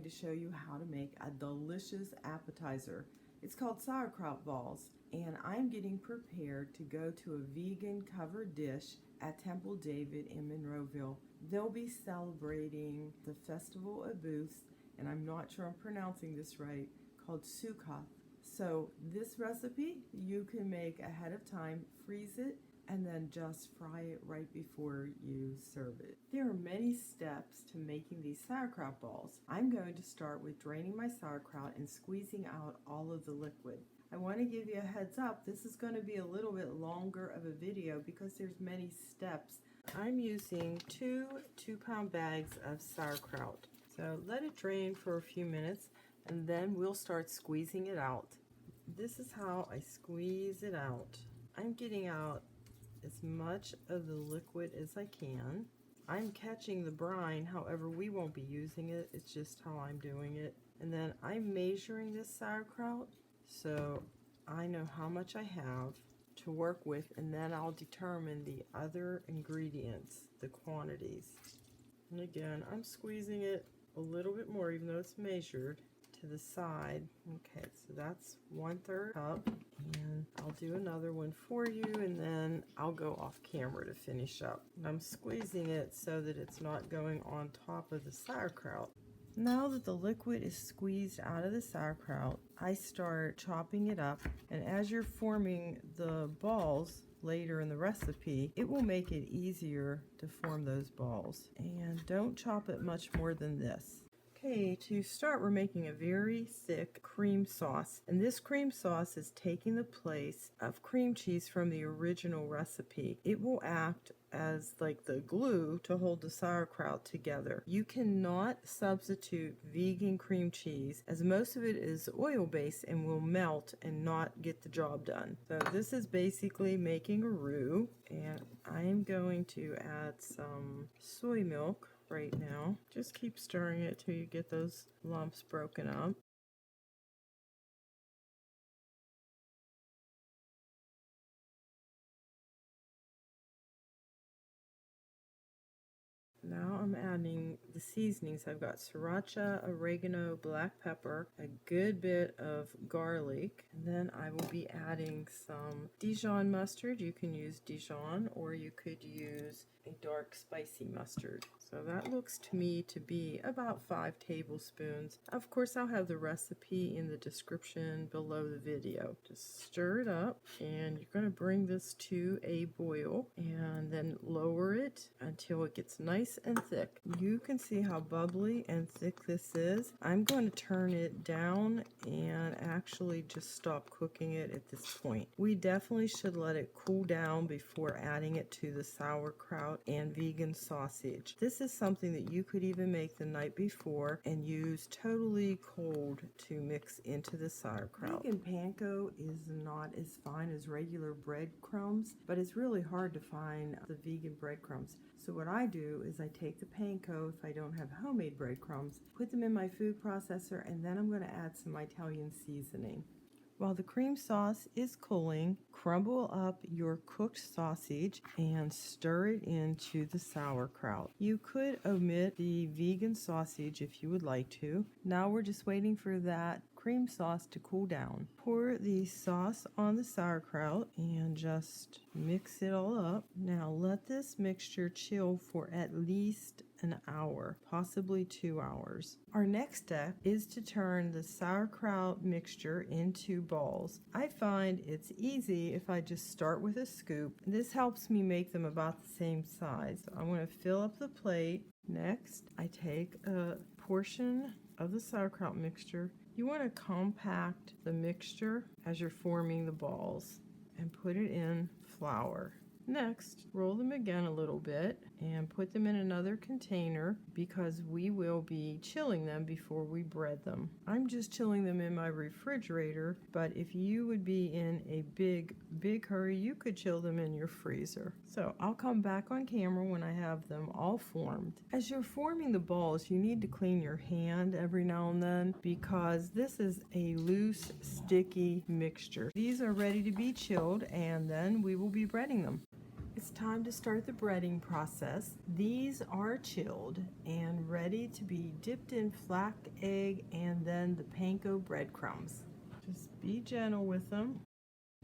to show you how to make a delicious appetizer. It's called Sauerkraut Balls, and I'm getting prepared to go to a vegan covered dish at Temple David in Monroeville. They'll be celebrating the Festival of Booths, and I'm not sure I'm pronouncing this right, called Sauerkraut. So this recipe you can make ahead of time, freeze it, and then just fry it right before you serve it. There are many steps to making these sauerkraut balls. I'm going to start with draining my sauerkraut and squeezing out all of the liquid. I want to give you a heads up, this is going to be a little bit longer of a video because there's many steps. I'm using two 2-pound bags of sauerkraut. So let it drain for a few minutes and then we'll start squeezing it out. This is how I squeeze it out. I'm getting out as much of the liquid as I can. I'm catching the brine, however we won't be using it, it's just how I'm doing it. And then I'm measuring this sauerkraut so I know how much I have to work with, and then I'll determine the other ingredients, the quantities. And again, I'm squeezing it a little bit more even though it's measured to the side. Okay, so that's 1/3 cup, and I'll do another one for you and then I'll go off camera to finish up. And I'm squeezing it so that it's not going on top of the sauerkraut. Now that the liquid is squeezed out of the sauerkraut, I start chopping it up, and as you're forming the balls later in the recipe, it will make it easier to form those balls. And don't chop it much more than this. Okay, to start, we're making a very thick cream sauce, and this cream sauce is taking the place of cream cheese from the original recipe. It will act as like the glue to hold the sauerkraut together. You cannot substitute vegan cream cheese, as most of it is oil-based and will melt and not get the job done. So this is basically making a roux, and I'm going to add some soy milk right now. Just keep stirring it till you get those lumps broken up. Now I'm adding the seasonings. I've got sriracha, oregano, black pepper, a good bit of garlic, and then I will be adding some Dijon mustard. You can use Dijon or you could use a dark spicy mustard. So that looks to me to be about 5 tablespoons. Of course, I'll have the recipe in the description below the video. Just stir it up, and you're going to bring this to a boil and then lower it until it gets nice and thick. You can see how bubbly and thick this is. I'm going to turn it down and actually just stop cooking it at this point. We definitely should let it cool down before adding it to the sauerkraut and vegan sausage. This is something that you could even make the night before and use totally cold to mix into the sauerkraut. Vegan panko is not as fine as regular breadcrumbs, but it's really hard to find the vegan breadcrumbs. So what I do is I take the panko, if I don't have homemade breadcrumbs, put them in my food processor, and then I'm going to add some Italian seasoning. While the cream sauce is cooling, crumble up your cooked sausage and stir it into the sauerkraut. You could omit the vegan sausage if you would like to. Now we're just waiting for that cream sauce to cool down. Pour the sauce on the sauerkraut and just mix it all up. Now let this mixture chill for at least an hour, possibly 2 hours. Our next step is to turn the sauerkraut mixture into balls. I find it's easy if I just start with a scoop. This helps me make them about the same size. So I'm going to fill up the plate. Next, I take a portion of the sauerkraut mixture. You want to compact the mixture as you're forming the balls and put it in flour. Next, roll them again a little bit and put them in another container because we will be chilling them before we bread them. I'm just chilling them in my refrigerator, but if you would be in a big hurry, you could chill them in your freezer. So I'll come back on camera when I have them all formed. As you're forming the balls, you need to clean your hand every now and then because this is a loose, sticky mixture. These are ready to be chilled, and then we will be breading them. It's time to start the breading process. These are chilled and ready to be dipped in flax egg and then the panko breadcrumbs. Just be gentle with them.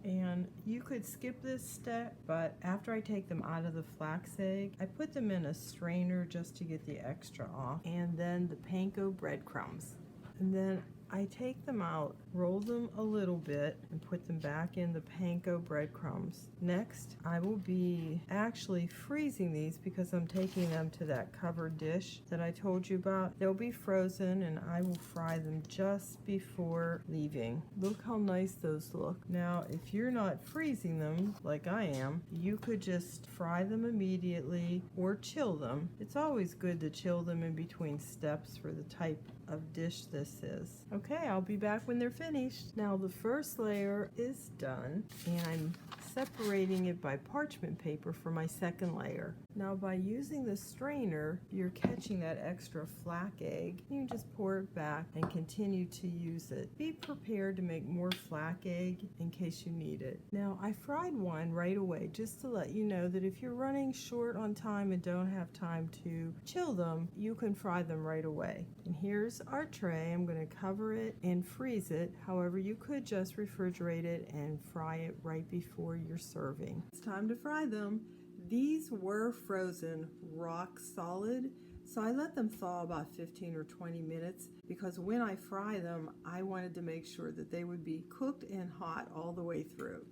And you could skip this step, but after I take them out of the flax egg, I put them in a strainer just to get the extra off, and then the panko breadcrumbs. And then I take them out, roll them a little bit, and put them back in the panko breadcrumbs. Next, I will be actually freezing these because I'm taking them to that covered dish that I told you about. They'll be frozen and I will fry them just before leaving. Look how nice those look. Now, if you're not freezing them like I am, you could just fry them immediately or chill them. It's always good to chill them in between steps for the type of dish this is. Okay, I'll be back when they're finished. Now the first layer is done and I'm separating it by parchment paper for my second layer. Now by using the strainer, you're catching that extra flax egg. You can just pour it back and continue to use it. Be prepared to make more flax egg in case you need it. Now I fried one right away just to let you know that if you're running short on time and don't have time to chill them, you can fry them right away. And here's our tray. I'm going to cover it and freeze it. However, you could just refrigerate it and fry it right before you're serving. It's time to fry them. These were frozen rock solid, so I let them thaw about 15 or 20 minutes because when I fry them, I wanted to make sure that they would be cooked and hot all the way through.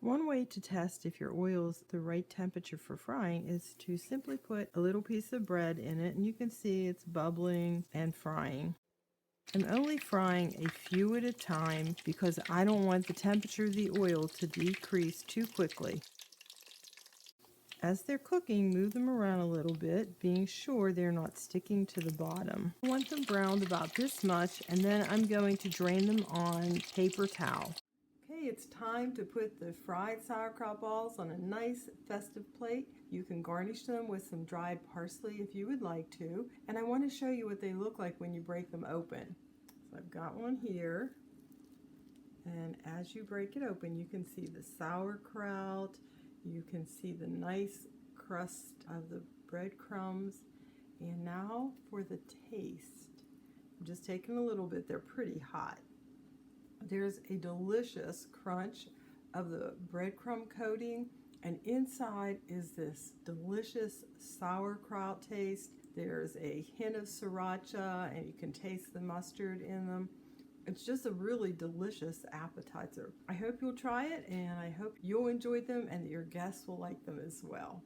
One way to test if your oil is the right temperature for frying is to simply put a little piece of bread in it, and you can see it's bubbling and frying. I'm only frying a few at a time because I don't want the temperature of the oil to decrease too quickly. As they're cooking, move them around a little bit, being sure they're not sticking to the bottom. I want them browned about this much, and then I'm going to drain them on paper towel. Okay, it's time to put the fried sauerkraut balls on a nice festive plate. You can garnish them with some dried parsley if you would like to. And I want to show you what they look like when you break them open. So I've got one here. And as you break it open, you can see the sauerkraut. You can see the nice crust of the breadcrumbs. And now for the taste. I'm just taking a little bit. They're pretty hot. There's a delicious crunch of the breadcrumb coating, and inside is this delicious sauerkraut taste. There's a hint of sriracha, and you can taste the mustard in them. It's just a really delicious appetizer. I hope you'll try it, and I hope you'll enjoy them and that your guests will like them as well.